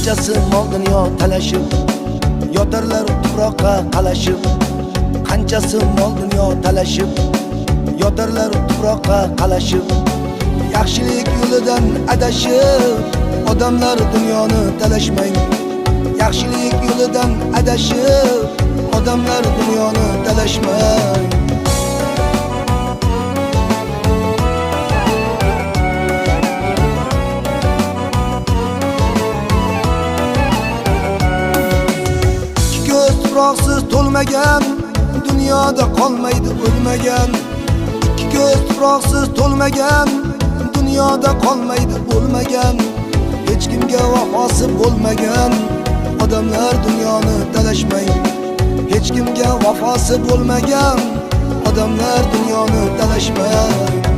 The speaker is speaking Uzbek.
qanchasi mol dunyo talashib, yotarlar tuproqqa qalashib. Qanchasi mol dunyo talashib, yotarlar tuproqqa qalashib. Yaxshilik yo'lidan adashib, odamlar dunyoni talashmang. Yaxshilik yo'lidan adashib, odamlar dunyoni talashmang. Tuproqsiz to'lmagan dunyoda qolmaydi o'lmagan. Ikki ko'z tuproqsiz to'lmagan dunyoda qolmaydi o'lmagan. Hech kimga vafosi bo'lmagan odamlar dunyoni talashmang. Hech kimga vafosi bo'lmagan odamlar dunyoni talashmang.